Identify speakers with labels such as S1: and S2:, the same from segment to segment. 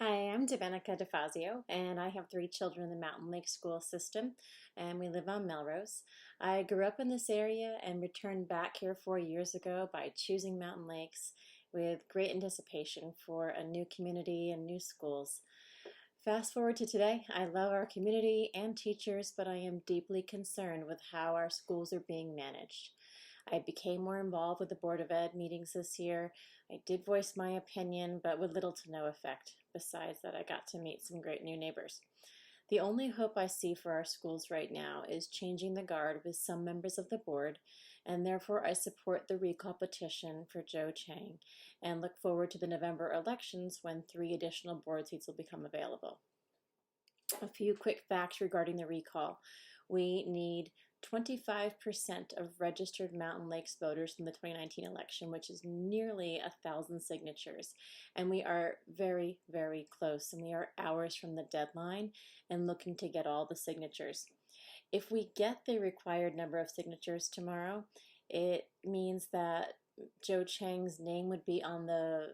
S1: Hi, I'm Domenica DeFazio, and I have three children in the Mountain Lake School System, and we live on Melrose. I grew up in this area and returned back here 4 years ago by choosing Mountain Lakes with great anticipation for a new community and new schools. Fast forward to today, I love our community and teachers, but I am deeply concerned with how our schools are being managed. I became more involved with the Board of Ed meetings this year. I did voice my opinion, but with little to no effect, besides that I got to meet some great new neighbors. The only hope I see for our schools right now is changing the guard with some members of the board, and therefore I support the recall petition for Joe Chang and look forward to the November elections when 3 additional board seats will become available. A few quick facts regarding the recall. We need 25% of registered Mountain Lakes voters from the 2019 election, which is nearly 1,000 signatures. And we are very, very close, and we are hours from the deadline and looking to get all the signatures. If we get the required number of signatures tomorrow, it means that Joe Chang's name would be on the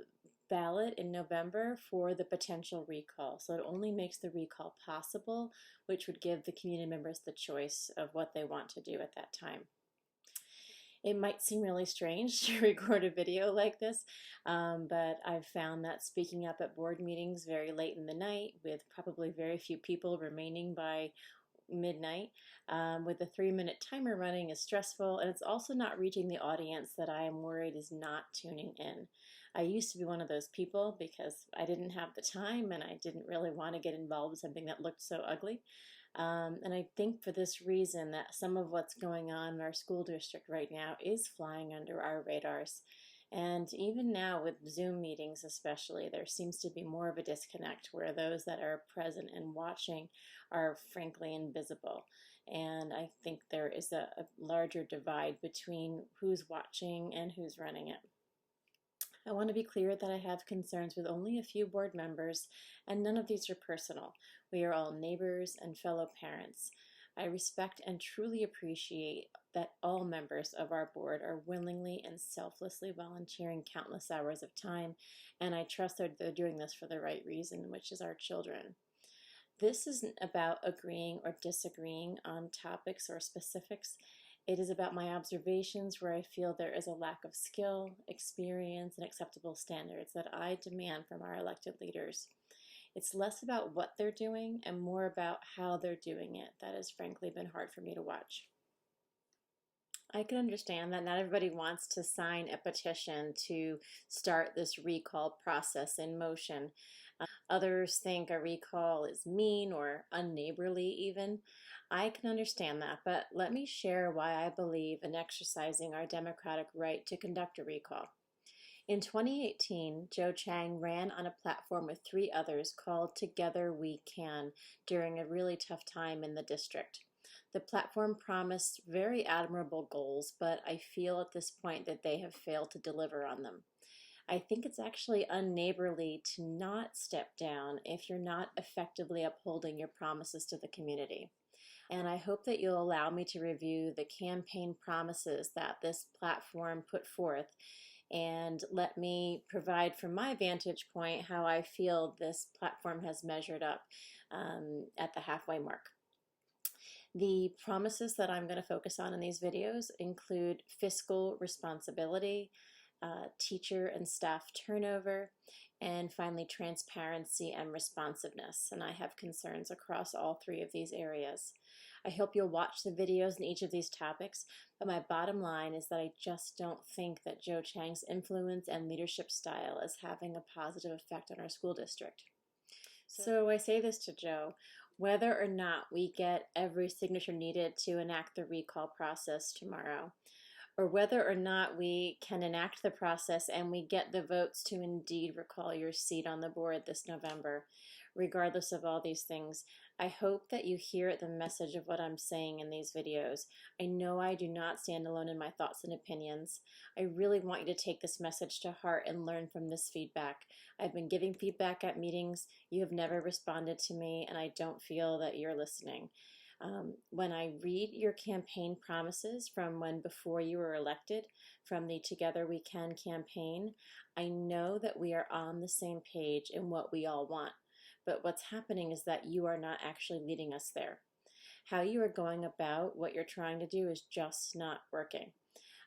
S1: ballot in November for the potential recall. So it only makes the recall possible, which would give the community members the choice of what they want to do at that time. It might seem really strange to record a video like this, but I've found that speaking up at board meetings very late in the night with probably very few people remaining by midnight with a 3-minute timer running is stressful, and it's also not reaching the audience that I am worried is not tuning in. I used to be one of those people because I didn't have the time and I didn't really want to get involved in something that looked so ugly. And I think for this reason that some of what's going on in our school district right now is flying under our radars. And even now with Zoom meetings especially, there seems to be more of a disconnect where those that are present and watching are frankly invisible. And I think there is a larger divide between who's watching and who's running it. I want to be clear that I have concerns with only a few board members, and none of these are personal. We are all neighbors and fellow parents. I respect and truly appreciate that all members of our board are willingly and selflessly volunteering countless hours of time, and I trust that they're doing this for the right reason, which is our children. This isn't about agreeing or disagreeing on topics or specifics. It is about my observations where I feel there is a lack of skill, experience, and acceptable standards that I demand from our elected leaders. It's less about what they're doing and more about how they're doing it. That has frankly been hard for me to watch. I can understand that not everybody wants to sign a petition to start this recall process in motion. Others think a recall is mean or unneighborly even. I can understand that, but let me share why I believe in exercising our democratic right to conduct a recall. In 2018, Joe Chang ran on a platform with 3 others called Together We Can during a really tough time in the district. The platform promised very admirable goals, but I feel at this point that they have failed to deliver on them. I think it's actually unneighborly to not step down if you're not effectively upholding your promises to the community. And I hope that you'll allow me to review the campaign promises that this platform put forth and let me provide from my vantage point how I feel this platform has measured up at the halfway mark. The promises that I'm going to focus on in these videos include fiscal responsibility, teacher and staff turnover, and finally transparency and responsiveness. And I have concerns across all 3 of these areas. I hope you'll watch the videos in each of these topics, but my bottom line is that I just don't think that Joe Chang's influence and leadership style is having a positive effect on our school district. So I say this to Joe, whether or not we get every signature needed to enact the recall process tomorrow, or whether or not we can enact the process and we get the votes to indeed recall your seat on the board this November. Regardless of all these things, I hope that you hear the message of what I'm saying in these videos. I know I do not stand alone in my thoughts and opinions. I really want you to take this message to heart and learn from this feedback. I've been giving feedback at meetings. You have never responded to me, and I don't feel that you're listening. When I read your campaign promises from when before you were elected, from the Together We Can campaign, I know that we are on the same page in what we all want. But what's happening is that you are not actually leading us there. How you are going about what you're trying to do is just not working.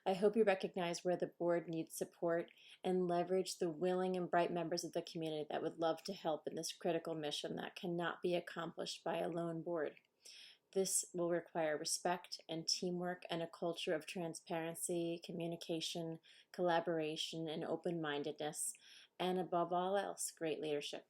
S1: I hope you recognize where the board needs support and leverage the willing and bright members of the community that would love to help in this critical mission that cannot be accomplished by a lone board. This will require respect and teamwork and a culture of transparency, communication, collaboration, and open-mindedness, and above all else, great leadership.